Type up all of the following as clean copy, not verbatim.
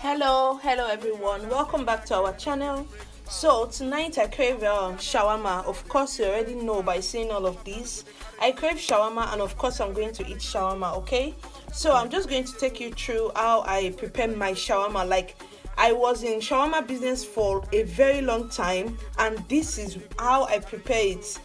Hello everyone, welcome back to our channel. So tonight I crave shawarma. Of course you already know by seeing all of these. I crave shawarma, and of course I'm going to eat shawarma. Okay, so I'm just going to take you through how I prepare my shawarma. Like, I was in shawarma business for a very long time, and this is how I prepare it.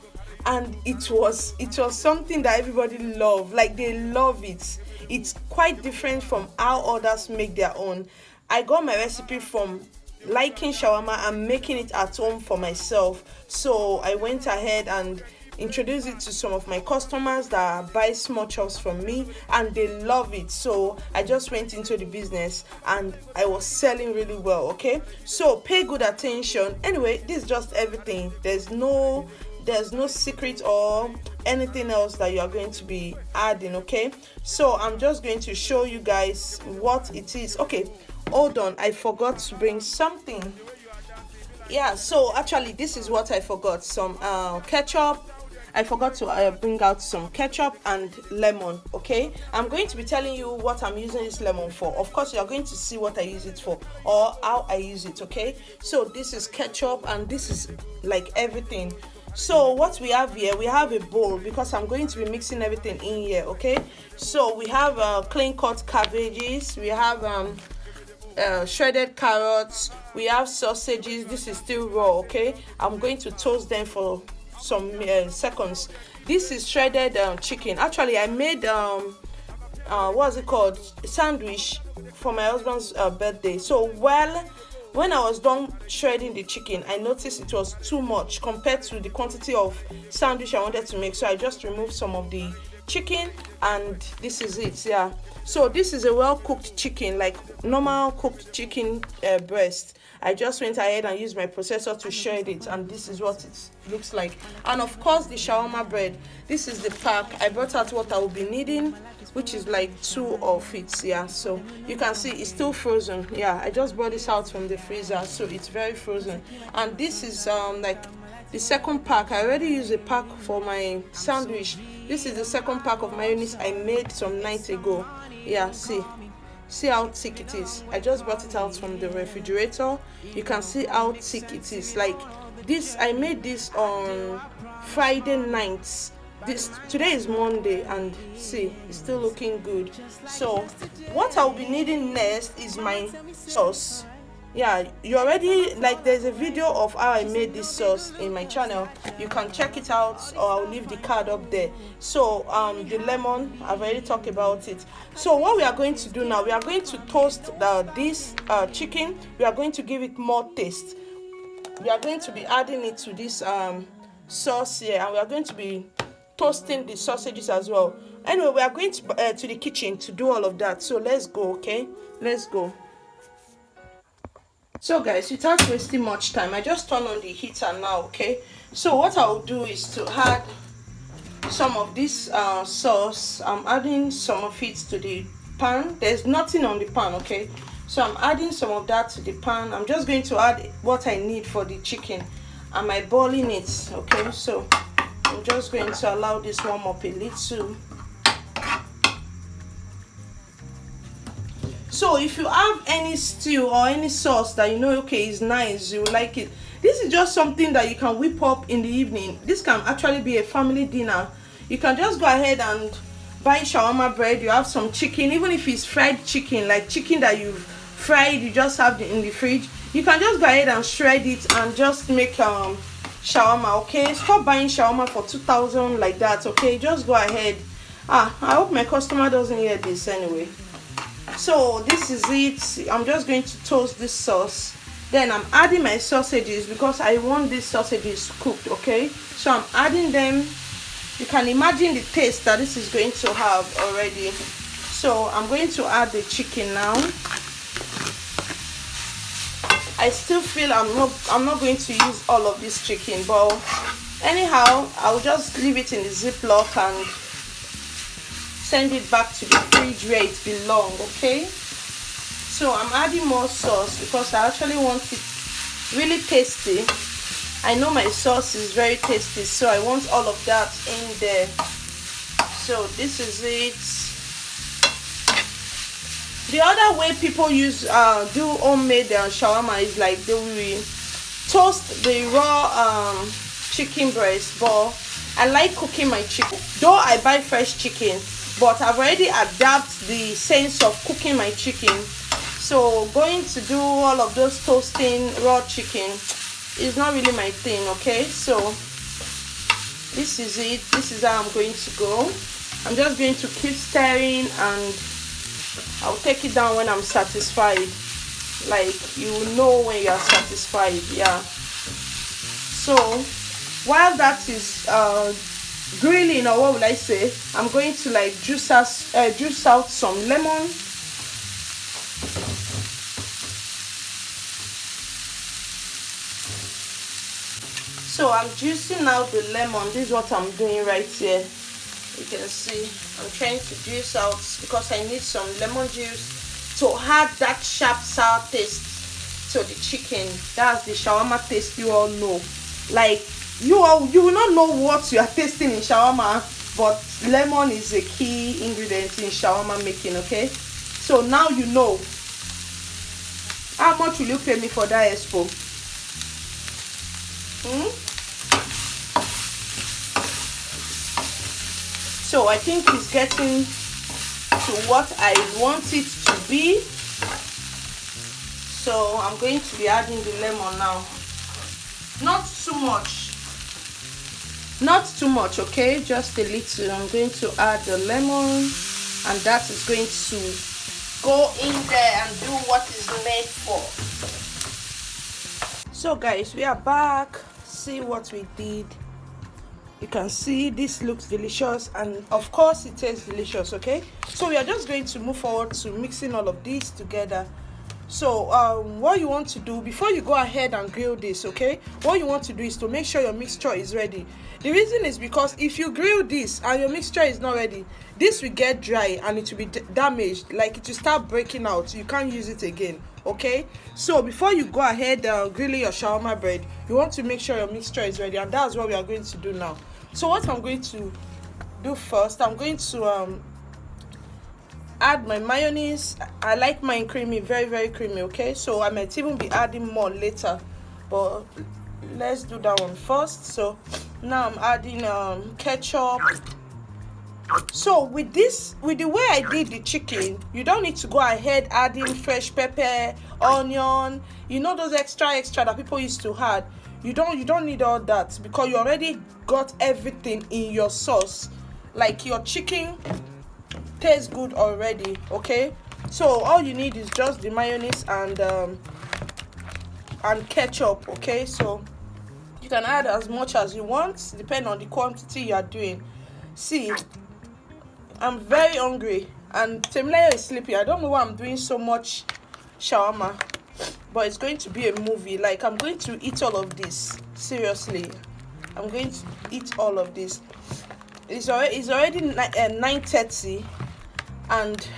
And it was something that everybody love. Like, they love it. It's quite different from how others make their own. I got my recipe from liking shawarma and making it at home for myself. So I went ahead and introduced it to some of my customers that buy small chops from me, and they love it. So I just went into the business and I was selling really well. Okay, so pay good attention. Anyway, this is just everything. There's no secret or anything else that you are going to be adding. Okay, so I'm just going to show you guys what it is. Okay, hold on, I forgot to bring something. Yeah, so actually this is what I forgot. Some ketchup. I forgot to bring out some ketchup and lemon. Okay, I'm going to be telling you what I'm using this lemon for. Of course, you're going to see what I use it for or how I use it. Okay, so this is ketchup and this is like everything. So what we have here, we have a bowl, because I'm going to be mixing everything in here. Okay, so we have clean cut cabbages, we have shredded carrots, we have sausages. This is still raw. Okay, I'm going to toast them for some seconds. This is shredded chicken. Actually, I made what's it called, sandwich for my husband's birthday. So when I was done shredding the chicken, I noticed it was too much compared to the quantity of sandwich I wanted to make. So I just removed some of the chicken, and this is it. Yeah, so this is a well cooked chicken, like normal cooked chicken breast. I just went ahead and used my processor to shred it, and this is what it looks like. And of course, the shawarma bread. This is the pack. I brought out what I will be needing, which is like 2 of it. Yeah, so you can see it's still frozen. Yeah, I just brought this out from the freezer, so it's very frozen. And this is like the second pack. I already used a pack for my sandwich. This is the second pack of mayonnaise I made some nights ago. Yeah, see how thick it is. I just brought it out from the refrigerator. You can see how thick it is. Like this, I made this on Friday nights. Today is Monday, and see, it's still looking good. So what I'll be needing next is my sauce. Yeah, you already, like, there's a video of how I made this sauce in my channel. You can check it out, or I'll leave the card up there. So the lemon, I've already talked about it. So what we are going to do now, we are going to toast this chicken. We are going to give it more taste. We are going to be adding it to this sauce here, and we are going to be toasting the sausages as well. Anyway, we are going to the kitchen to do all of that. So let's go. Okay, let's go. So guys, without wasting much time, I just turn on the heater now. Okay, so what I'll do is to add some of this sauce. I'm adding some of it to the pan. There's nothing on the pan. Okay, so I'm adding some of that to the pan. I'm just going to add what I need for the chicken. Am I boiling it? Okay, so I'm just going to allow this warm up a little. So if you have any stew or any sauce that you know, okay, is nice, you like it, this is just something that you can whip up in the evening. This can actually be a family dinner. You can just go ahead and buy shawarma bread. You have some chicken, even if it's fried chicken, like chicken that you've fried, you just have it in the fridge. You can just go ahead and shred it and just make shawarma. Okay, stop buying shawarma for 2,000 like that. Okay, just go ahead. I hope my customer doesn't hear this anyway. So this is it. I'm just going to toast this sauce. Then I'm adding my sausages, because I want these sausages cooked. Okay, so I'm adding them. You can imagine the taste that this is going to have already. So I'm going to add the chicken now. I still feel I'm not going to use all of this chicken, but anyhow, I'll just leave it in the Ziploc and send it back to the fridge where it belongs. Okay, so I'm adding more sauce because I actually want it really tasty. I know my sauce is very tasty, so I want all of that in there. So this is it. The other way people use do homemade shawarma is like they will toast the raw chicken breast. But I like cooking my chicken, though I buy fresh chicken, but I've already adapted the sense of cooking my chicken. So going to do all of those toasting raw chicken is not really my thing. Okay, so this is it. This is how I'm going to go. I'm just going to keep stirring, and I'll take it down when I'm satisfied. Like, you will know when you are satisfied. Yeah. So while that is grilling, or what would I say, I'm going to like juice out some lemon. So I'm juicing out the lemon. This is what I'm doing right here. You can see I'm trying to juice out because I need some lemon juice to add that sharp sour taste to the chicken. That's the shawarma taste you all know. Like, you will not know what you are tasting in shawarma, but lemon is a key ingredient in shawarma making. Okay, so now you know. How much will you pay me for that expo? So I think it's getting to what I want it to be. So I'm going to be adding the lemon now. Not too much. Not too much, okay? Just a little. I'm going to add the lemon, and that is going to go in there and do what is made for. So guys, we are back. See what we did. You can see this looks delicious, and of course it tastes delicious. Okay, so we are just going to move forward to mixing all of these together. So what you want to do before you go ahead and grill this, okay, what you want to do is to make sure your mixture is ready. The reason is because if you grill this and your mixture is not ready, this will get dry and it will be damaged. Like, it will start breaking out. You can't use it again. Okay, so before you go ahead grilling your shawarma bread, you want to make sure your mixture is ready, and that's what we are going to do now. So what I'm going to do first, I'm going to add my mayonnaise. I like mine creamy, very, very creamy. Okay, so I might even be adding more later, but let's do that one first. So now I'm adding ketchup. So with this, with the way I did the chicken, you don't need to go ahead adding fresh pepper, onion, you know, those extra that people used to add. You don't need all that, because you already got everything in your sauce. Like, your chicken tastes good already. Okay, so all you need is just the mayonnaise and ketchup. Okay, so you can add as much as you want, depending on the quantity you are doing. See, I'm very hungry and Temilaya is sleepy. I don't know why I'm doing so much shawarma, but it's going to be a movie. Like, I'm going to eat all of this. Seriously, I'm going to eat all of this. It's already 9:30 and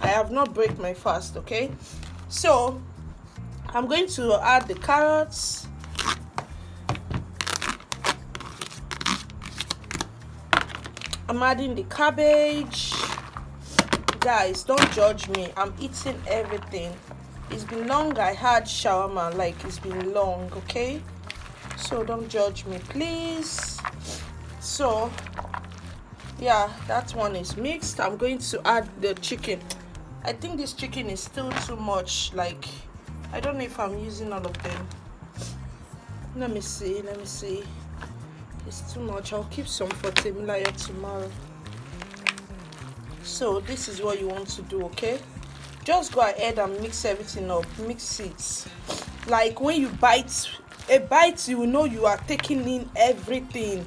I have not break my fast. Okay, so I'm going to add the carrots. I'm adding the cabbage. Guys, don't judge me. I'm eating everything. It's been long I had shawarma. Like, it's been long. Okay, so don't judge me, please. So yeah, that one is mixed. I'm going to add the chicken. I think this chicken is still too much. Like, I don't know if I'm using all of them. Let me see. It's too much. I'll keep some for Temilaya tomorrow. So this is what you want to do. Okay, just go ahead and mix everything up. Mix it. Like, when you bite a bite, you will know you are taking in everything.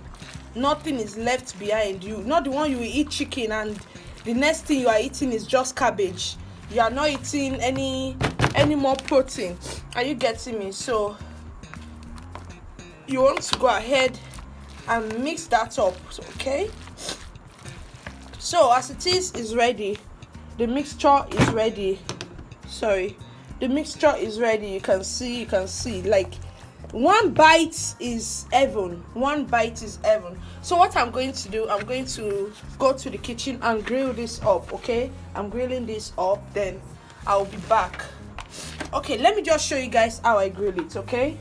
Nothing is left behind. You not the one you will eat chicken and the next thing you are eating is just cabbage. You are not eating any more protein. Are you getting me? So you want to go ahead and mix that up. Okay, so as it is ready. The mixture is ready. The mixture is ready. You can see, like, one bite is heaven. So what I'm going to do, I'm going to go to the kitchen and grill this up. Okay, I'm grilling this up, then I'll be back. Okay, let me just show you guys how I grill it. Okay,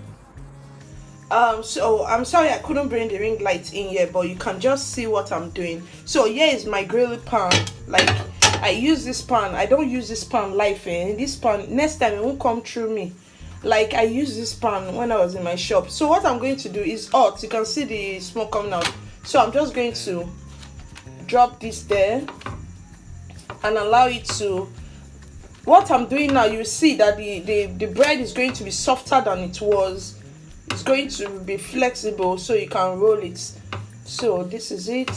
so I'm sorry I couldn't bring the ring light in here, but you can just see what I'm doing. So here is my grill pan. Like, I use this pan. I don't use this pan live in this pan. Next time it won't come through me. Like, I use this pan when I was in my shop. So what I'm going to do is hot. You can see the smoke coming out. So I'm just going to drop this there and allow it to. What I'm doing now, you see that the bread is going to be softer than it was. It's going to be flexible so you can roll it. So this is it.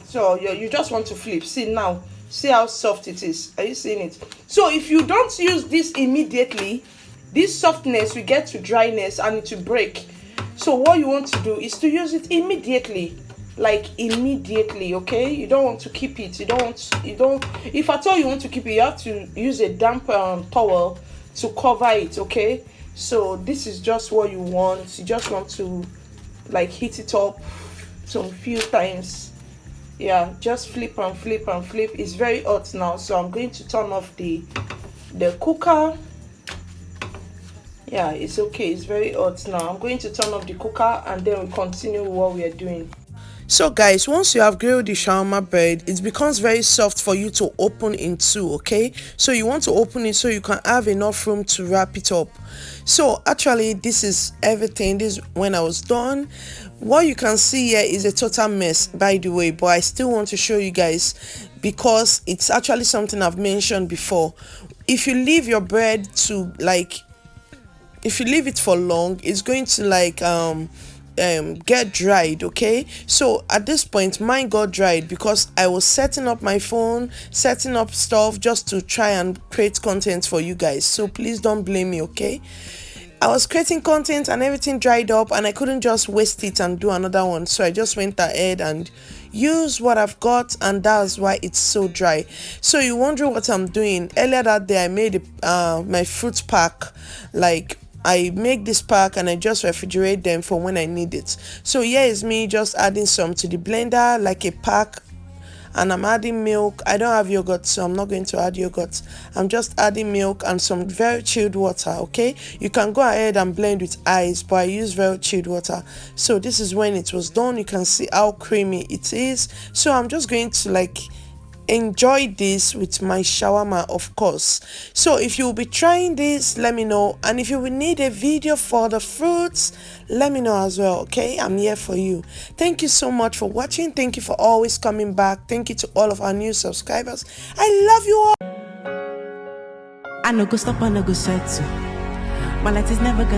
So you just want to flip. See now, see how soft it is. Are you seeing it? So if you don't use this immediately, this softness will get to dryness and it will break. So what you want to do is to use it immediately. Like immediately. Okay, you don't want to keep it. If at all you want to keep it, you have to use a damp towel to cover it. Okay, so this is just what you want. You just want to like heat it up some few times. Yeah, just flip and flip and flip. It's very hot now, so I'm going to turn off the cooker. Yeah, it's okay. It's very hot now. I'm going to turn off the cooker and then we'll continue with what we are doing. So guys, once you have grilled the shawarma bread, it becomes very soft for you to open in two. Okay, so you want to open it so you can have enough room to wrap it up. So actually this is everything. This is when I was done. What you can see here is a total mess, by the way, but I still want to show you guys because it's actually something I've mentioned before. If you leave your bread to if you leave it for long, it's going to get dried. Okay, so at this point mine got dried because I was setting up my phone, setting up stuff just to try and create content for you guys. So please don't blame me. Okay, I was creating content and everything dried up and I couldn't just waste it and do another one, so I just went ahead and used what I've got, and that's why it's so dry. So you wonder what I'm doing. Earlier that day I made my fruit pack. Like, I make this pack and I just refrigerate them for when I need it. So here is me just adding some to the blender like a pack, and I'm adding milk. I don't have yogurt, so I'm not going to add yogurt. I'm just adding milk and some very chilled water. Okay, you can go ahead and blend with ice, but I use very chilled water. So this is when it was done. You can see how creamy it is. So I'm just going to enjoy this with my shawarma, of course. So if you will be trying this, let me know, and if you will need a video for the fruits, let me know as well. Okay, I'm here for you. Thank you so much for watching. Thank you for always coming back. Thank you to all of our new subscribers. I love you all. I no go stop, I no go settle. My light is never gonna